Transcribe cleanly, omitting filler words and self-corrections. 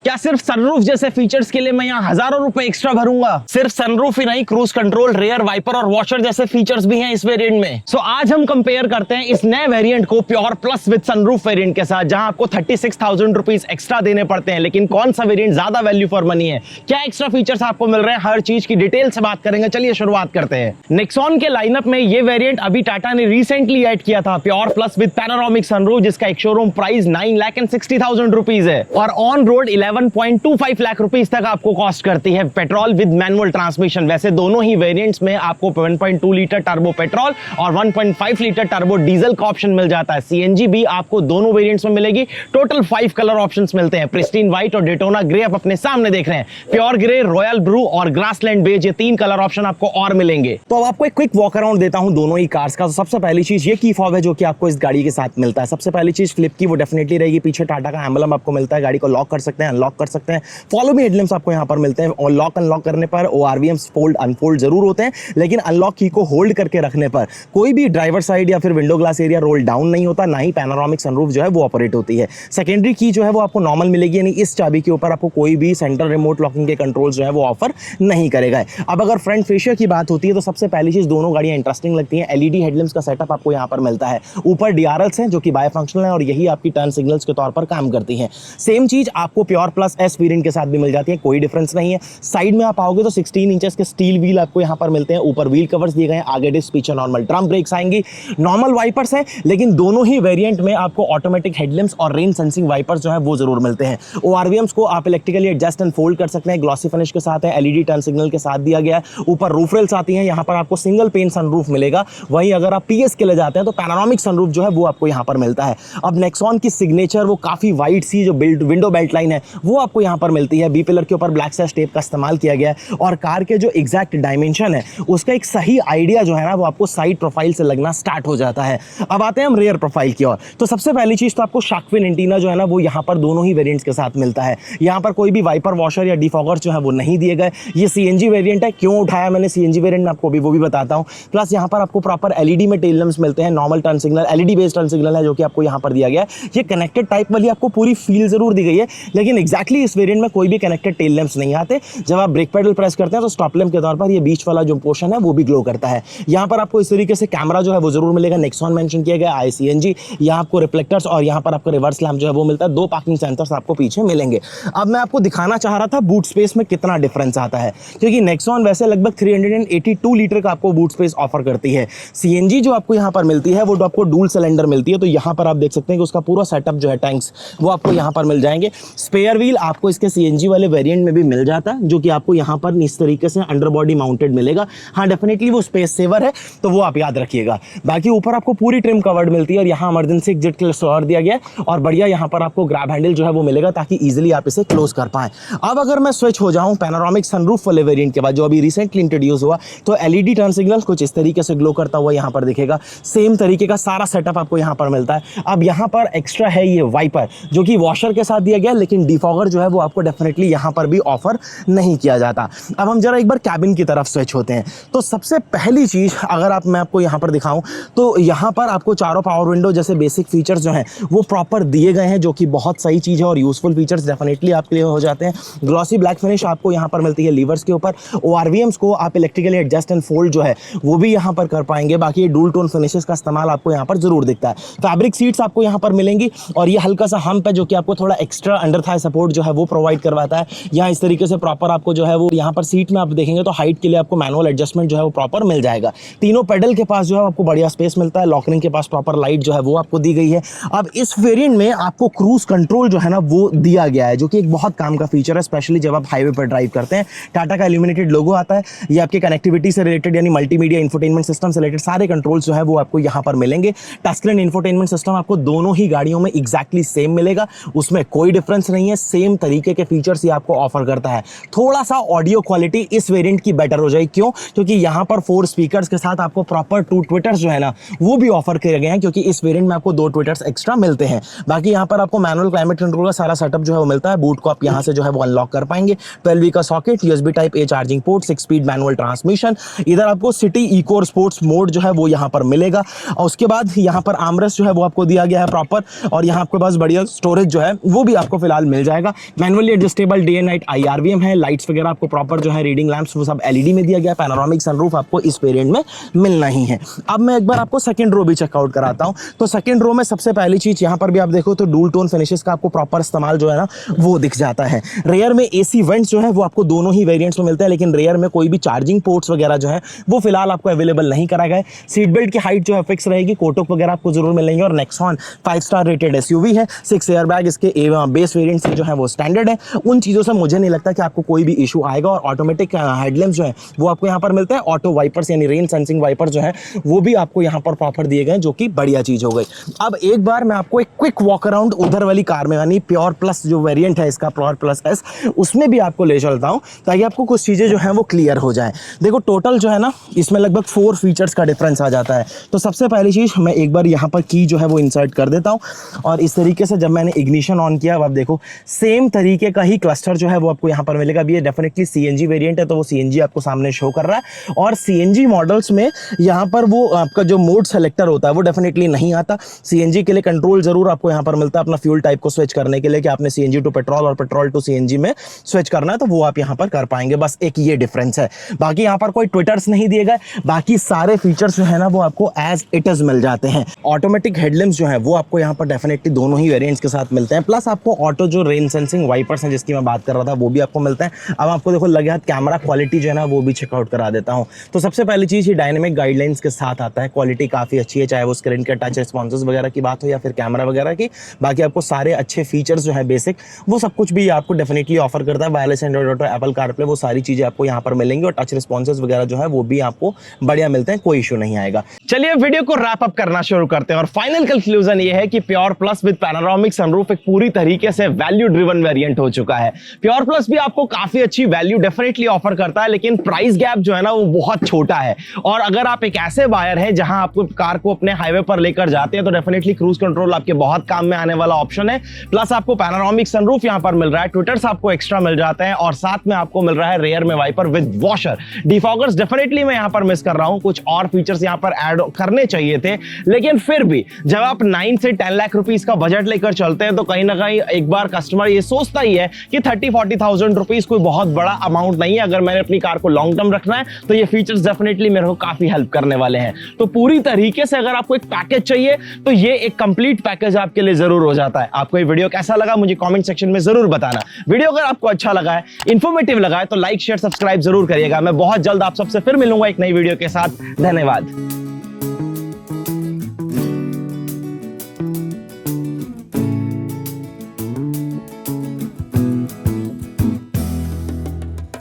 क्या सिर्फ सनरूफ जैसे फीचर्स के लिए मैं यहाँ हजारों रुपए एक्स्ट्रा भरूंगा? सिर्फ सनरूफ ही नहीं, क्रूज कंट्रोल, रेयर वाइपर और वॉशर जैसे फीचर्स भी हैं इस वेरिएंट में। सो आज हम कंपेयर करते हैं इस नए वेरिएंट को pure plus with sunroof variant के साथ, जहां आपको 36,000 रुपीज एक्स्ट्रा देने पड़ते हैं। लेकिन कौन सा वेरिएंट ज्यादा वैल्यू फॉर मनी है, क्या एक्स्ट्रा फीचर्स आपको मिल रहे हैं, हर चीज की डिटेल से बात करेंगे। चलिए शुरुआत करते हैं। नेक्सॉन के लाइनअप में ये वेरिएंट अभी टाटा ने रिसेंटली ऐड किया था, pure plus with panoramic sunroof, जिसका एक शोरूम प्राइस 9,60,000 रुपीज है और ऑन रोड 11.25 लाख रुपीज तक आपको कॉस्ट करती है, पेट्रोल विद मैनुअल ट्रांसमिशन। वैसे दोनों ही वेरिएंट्स में आपको 1.2 लीटर टर्बो पेट्रोल और 1.5 लीटर टर्बो डीजल का ऑप्शन मिल जाता है। सीएनजी भी आपको दोनों वेरिएंट्स में मिलेगी। टोटल 5 कलर ऑप्शंस मिलते हैं, प्रिस्टीन व्हाइट और डेटोना ग्रे आप अपने सामने देख रहे हैं, प्योर ग्रे, रॉयल ब्लू और ग्रासलैंड बेज, ये 3 कलर ऑप्शन आपको और मिलेंगे। तो अब आपको एक क्विक वॉक अराउंड देता हूं दोनों ही कार्स का। तो सबसे पहली चीज ये की फॉब है जो कि आपको इस गाड़ी के साथ मिलता है। सबसे पहली चीज फ्लिप की वो डेफिनेटली रहेगी, पीछे टाटा का एम्बलम आपको मिलता है, गाड़ी को लॉक कर सकते हैं, अनलॉक कर सकते हैं। फॉलो मी हेडलैम्प्स आपको यहाँ पर मिलते हैं और लॉक अनलॉक करने पर ORVMs फोल्ड अनफोल्ड जरूर होते हैं, लेकिन अनलॉक की को होल्ड करके रखने पर कोई भी ड्राइवर साइड या फिर window glass area roll down नहीं होता, ना ही पैनोरामिक सनरूफ जो है वो ऑपरेट होती है। सेकेंडरी की जो है वो आपको नॉर्मल मिलेगी, यानी इस चाबी के ऊपर आपको कोई भी सेंट्रल रिमोट लॉकिंग के कंट्रोल जो है वो ऑफर नहीं करेगा। अब अगर फ्रंट फेशियर की बात होती है तो सबसे पहली चीज दोनों गाड़ियां इंटरेस्टिंग लगती हैं, LED हेडलैम्प्स का सेटअप आपको यहाँ पर मिलता है। ऊपर DRLs हैं जो कि बाय फंक्शनल है और यही आपकी टर्न सिग्नल्स के तौर पर काम करती हैं। सेम चीज आपको प्योर प्लस S वेरिएंट के साथ भी मिल जाती है, कोई डिफरेंस नहीं है। साइड में आप आओगे तो 16 इंचेस के स्टील व्हील आपको यहाँ पर मिलते हैं, ऊपर व्हील कवर्स दिए गए हैं, आगे डिस्क, पीछे नॉर्मल ड्रम ब्रेक्स आएंगी, नॉर्मल वाइपर्स हैं, लेकिन दोनों ही वेरिएंट में आपको ऑटोमेटिक हेडलैम्प्स और रेन सेंसिंग वाइपर्स जो है वो जरूर मिलते हैं। ORVMs को आप इलेक्ट्रिकली एडजस्ट एंड फोल्ड कर सकते हैं, ग्लॉसी फिनिश के साथ है, LED टर्न सिग्नल के साथ दिया गया है। ऊपर रूफ रेल्स आती हैं, यहाँ पर आपको सिंगल पेन सनरूफ मिलेगा। वहीं अगर आप PS के लिए जाते हैं तो पैनोरामिक सनरूफ जो है वो आपको यहाँ पर मिलता है। अब नेक्सॉन की सिग्नेचर वो काफी वाइड सी जो विंडो बेल्ट लाइन है वो आपको यहाँ पर मिलती है। बी पिलर के ऊपर ब्लैक सेस टेप का इस्तेमाल किया गया है और कार के जो एग्जैक्ट डायमेंशन है उसका एक सही आइडिया जो है ना वो आपको साइड प्रोफाइल से लगना स्टार्ट हो जाता है। अब आते हैं हम रेयर प्रोफाइल की ओर। तो सबसे पहली चीज तो आपको शार्क फिन एंटीना जो है ना वो यहाँ पर दोनों ही वेरिएंट्स के साथ मिलता है। यहाँ पर कोई भी वाइपर, वॉशर या डिफॉगर जो है वो नहीं दिए गए। ये CNG वेरिएंट है, क्यों उठाया मैंने CNG वेरिएंट में आपको वो भी बताता हूँ। प्लस यहाँ पर आपको प्रॉपर LED में टेल लैंप्स मिलते हैं, normal turn signal, LED based turn signal है जो कि आपको यहाँ पर दिया गया है। ये कनेक्टेड टाइप वाली आपको पूरी फील जरूर दी गई है, लेकिन एग्जैक्टली इस वेरिएंट में कोई भी कनेक्टेड टेल लैंप्स नहीं आते। जब आप ब्रेक पेडल प्रेस करते हैं तो स्टॉप लैंप के तौर पर ये बीच वाला जो पोर्शन है वो भी ग्लो करता है। यहाँ पर आपको इस तरीके से कैमरा जो है वो जरूर मिलेगा, नेक्सॉन मेंशन किया गया, ICNG, यहाँ आपको रिफ्लेक्टर्स और यहाँ पर आपको रिवर्स लैंप जो है वो मिलता है। 2 पार्किंग सेंसर्स आपको पीछे मिलेंगे। अब मैं आपको दिखाना चाह रहा था बूट स्पेस में कितना डिफरेंस आता है, क्योंकि नेक्सॉन वैसे लगभग 382 लीटर का आपको बूट स्पेस ऑफर करती है। CNG जो आपको यहाँ पर मिलती है वो आपको डुअल सिलेंडर मिलती है, तो यहाँ पर आप देख सकते हैं कि उसका पूरा सेटअप जो है टैंक्स वो आपको यहाँ पर मिल जाएंगे। स्पेयर व्हील आपको इसके CNG वाले वेरिएंट में भी मिल जाता है, जो कि आपको यहाँ पर इस तरीके से अंडर बॉडी माउंटेड मिलेगा। हाँ, डेफिनेटली वो स्पेस सेवर है तो वो आप याद रखिएगा। बाकी ऊपर आपको पूरी ट्रिम कवर्ड मिलती है और यहाँ इमरजेंसी एग्जिट के लिए स्लॉट दिया गया है और बढ़िया यहाँ पर आपको ग्रैब हैंडल जो है वो मिलेगा ताकि इजीली आप इसे क्लोज कर पाएं। अब अगर मैं स्विच हो जाऊं पैनोरामिक सनरूफ वाले वेरिएंट के बाद जो अभी रिसेंटली इंट्रोड्यूस हुआ, तो LED टर्न सिग्नल कुछ इस तरीके से ग्लो करता हुआ यहाँ पर दिखेगा। सेम तरीके का सारा सेटअप आपको यहाँ पर मिलता है। अब यहाँ पर एक्स्ट्रा है ये वाइपर जो कि वॉशर के साथ दिया गया, लेकिन डिफॉगर जो है वो आपको डेफिनेटली यहाँ पर भी ऑफर नहीं किया जाता। अब हम जरा एक बार कैबिन की तरफ स्विच होते हैं। तो सबसे पहली चीज अगर मैं आपको यहाँ पर दिखाऊं तो यहाँ पर आपको चारों पावर विंडो जैसे बेसिक फीचर्स जो हैं वो प्रॉपर दिए गए हैं, जो कि बहुत सही चीज है और यूजफुल फीचर्स डेफिनेटली आपके लिए हो जाते हैं। ग्लॉसी ब्लैक फिनिश आपको यहाँ पर मिलती है लीवर्स के ऊपर। ORVMs को आप इलेक्ट्रिकली एडजस्ट एंड फोल्ड जो है वो भी यहाँ पर कर पाएंगे। बाकी डुअल टोन फिनिशेस का इस्तेमाल आपको यहाँ पर जरूर दिखता है। फैब्रिक सीट्स आपको यहाँ पर मिलेंगी और ये हल्का सा हम्प है जो कि आपको थोड़ा एक्स्ट्रा अंडर थाई सपोर्ट जो है वो प्रोवाइड करवाता है। यहाँ इस तरीके से प्रॉपर आपको जो है वो यहाँ पर सीट में आप देखेंगे तो हाइट के लिए आपको मैनुअल एडजस्टमेंट जो है वो प्रॉपर मिल जाएगा। तीनों पेडल के पास जो है आपको बढ़िया स्पेस मिलता है, लॉकरिंग के पास प्रॉपर लाइट जो है वो आपको दी गई है। अब इस वेरिएंट में आपको क्रूज कंट्रोल जो है ना वो दिया गया है, जो कि एक बहुत काम का फीचर है, स्पेशली जब आप हाईवे पर ड्राइव करते हैं। टाटा का इल्यूमिनेटेड लोगो आता है, ये आपके कनेक्टिविटी से रिलेटेड यानी मल्टीमीडिया इंफोटेनमेंट सिस्टम से रिलेटेड सारे कंट्रोल्स जो है वो आपको यहाँ पर मिलेंगे। टच स्क्रीन इंफोटेनमेंट सिस्टम आपको दोनों ही गाड़ियों में एग्जैक्टली सेम मिलेगा, उसमें कोई डिफरेंस नहीं है, सेम तरीके के फीचर्स ये आपको ऑफर करता है। थोड़ा सा ऑडियो क्वालिटी इस वेरिएंट की बेटर हो जाएगी, क्यों? क्योंकि यहाँ पर 4 स्पीकर्स के साथ आपको प्रॉपर 2 ट्विटर्स जो है ना वो भी ऑफर किए गए हैं, क्योंकि इस वेरिएंट में आपको 2 ट्विटर्स एक्स्ट्रा मिलते हैं। बाकी यहाँ पर आपको मैनुअल क्लाइमेट कंट्रोल का सारा सेटअप जो है वो मिलता है। बूट को आप यहाँ से जो है वो अनलॉक कर पाएंगे। 12V का socket, USB type A charging port, 6 speed manual transmission. इधर आपको सिटी इको स्पोर्ट्स मोड जो है वो यहाँ पर मिलेगा और उसके बाद यहाँ पर आर्मरेस्ट जो है वो आपको दिया गया है प्रॉपर, और यहाँ आपके पास बढ़िया स्टोरेज जो है वो भी आपको फिलहाल मिल जाएगा। जाएगा। Manually adjustable day and night IRVM है, लाइट्स वगैरह आपको प्रॉपर जो है रीडिंग लैंप्स वो सब LED में दिया गया। पैनोरामिक सनरूफ आपको इस वेरिएंट में मिलना ही है। अब मैं एक बार आपको सेकंड रो भी चेकआउट कराता हूं। तो सेकंड रो में सबसे पहली चीज यहां पर भी आप देखो तो डूल टोन फिनिशेस का आपको प्रॉपर इस्तेमाल जो है ना वो दिख जाता है। रेयर में AC वेंट्स जो है वो आपको दोनों ही वेरिएंट्स में मिलते हैं, लेकिन रेयर में कोई भी चार्जिंग पोर्ट्स वगैरह जो है वो फिलहाल आपको अवेलेबल नहीं कराया गया। सीट बेल्ट की हाइट जो है फिक्स रहेगी, कोटोक वगैरह आपको जरूर मिलेंगे। और नेक्सॉन 5 स्टार रेटेड SUV है, 6 एयरबैग इसके बेस वेरिएंट से जो है वो स्टैंडर्ड है। उन चीजों से मुझे नहीं लगता कि आपको कोई भी इशू आएगा। और ऑटोमेटिक हेडलैम्प्स जो है वो आपको यहाँ पर मिलते हैं। ऑटो वाइपर्स यानी रेन सेंसिंग वाइपर जो है वो भी आपको यहाँ पर प्रॉपर दिए गए, जो कि बढ़िया चीज हो गई। अब एक बार मैं आपको एक क्विक वॉक अराउंड उधर वाली कार में यानी प्योर प्लस जो वेरिएंट है इसका, प्योर प्लस S, उसमें भी आपको ले चलता हूं ताकि आपको कुछ चीजें जो है वो क्लियर हो जाए। देखो टोटल जो है ना इसमें लगभग 4 फीचर्स का डिफरेंस आ जाता है। तो सबसे पहली चीज मैं एक बार यहाँ पर की जो है वो इंसर्ट कर देता हूँ और इस तरीके से जब मैंने इग्निशन ऑन किया, अब आप देखो सेम तरीके का ही क्लस्टर जो है वो आपको यहाँ पर मिलेगा। अब ये डेफिनेटली CNG वेरिएंट है तो वो CNG आपको सामने शो कर रहा है। और CNG मॉडल्स में यहाँ पर वो आपका जो मोड सेलेक्टर होता है वो डेफिनेटली नहीं आता। CNG के लिए कंट्रोल जरूर आपको यहाँ पर मिलता है अपना फ्यूल टाइप को स्विच करने के लिए, कि आपने CNG टू पेट्रोल और पेट्रोल टू CNG में स्विच करना है तो वो आप यहाँ पर कर पाएंगे। बस एक ये डिफरेंस है, बाकी यहाँ पर कोई ट्विटर्स नहीं दिए गए। बाकी सारे फीचर्स जो है ना वो आपको एज इट इज मिल जाते हैं। ऑटोमेटिक हेडलैम्प्स जो है वो आपको यहाँ पर डेफिनेटली दोनों ही वेरिएंट्स के साथ मिलते हैं। प्लस आपको ऑटो जो रेन सेंसिंग वाइपर्स हैं जिसकी मैं बात कर रहा था वो भी आपको मिलते हैं। अब आपको देखो लगे हाथ कैमरा क्वालिटी जो है ना वो भी चेकआउट करा देता हूँ। तो सबसे पहली चीज ये डायनेमिक गाइडलाइंस के साथ आता है, क्वालिटी काफी अच्छी है, चाहे वो स्क्रीन के टच रिस्पॉन्सेस वगैरह की बात हो या फिर कैमरा वगैरह की। बाकी आपको सारे अच्छे फीचर्स जो है बेसिक वो सब कुछ भी आपको डेफिनेटली ऑफर करता है। Wireless Android auto, Apple CarPlay, वो सारी चीजें आपको यहाँ पर मिलेंगी और टच रिस्पॉन्सेस वगैरह जो है वो भी आपको बढ़िया मिलते हैं, कोई इशू नहीं आएगा। चलिए वीडियो को रैप अप करना शुरू करते हैं और फाइनल कंक्लूजन ये है कि pure plus with panoramic sunroof एक पूरी तरीके से वैल्यू ड्रिवन वेरिएंट हो चुका है। प्योर प्लस भी आपको काफी अच्छी वैल्यू डेफिनेटली ऑफर करता है, लेकिन प्राइस गैप जो है ना वो बहुत छोटा है। और अगर आप एक ऐसे बायर हैं जहां आपको कार को अपने हाईवे पर लेकर जाते हैं तो डेफिनेटली क्रूज कंट्रोल आपके बहुत काम में आने वाला ऑप्शन है। प्लस आपको पैनोरामिक सनरूफ यहां पर मिल रहा है, ट्विटर्स आपको एक्स्ट्रा मिल जाते हैं और साथ में आपको मिल रहा है रेयर में wiper with washer. Defoggers definitely मैं यहां पर मिस कर रहा हूं, कुछ और फीचर्स यहां पर ऐड करने चाहिए थे। लेकिन फिर भी जब आप 9 से 10 लाख रुपीस का बजट लेकर चलते हैं तो कहीं ना कहीं एक बार कस्टमर ये सोचता ही है कि 30-40,000 रुपीस कोई बहुत बड़ा अमाउंट नहीं है। अगर मैंने अपनी कार को लॉन्ग टर्म रखना है तो ये फीचर्स डेफिनेटली मेरे को काफी हेल्प करने वाले हैं। तो पूरी तरीके से अगर आपको एक पैकेज चाहिए तो ये एक कंप्लीट पैकेज आपके लिए जरूर हो जाता है। आपको ये वीडियो कैसा लगा मुझे कमेंट सेक्शन में जरूर बताना। वीडियो अगर आपको अच्छा लगा है, इंफॉर्मेटिव लगा है तो लाइक शेयर सब्सक्राइब जरूर करिएगा। मैं बहुत जल्द आप सबसे फिर मिलूंगा एक नई वीडियो के साथ। धन्यवाद।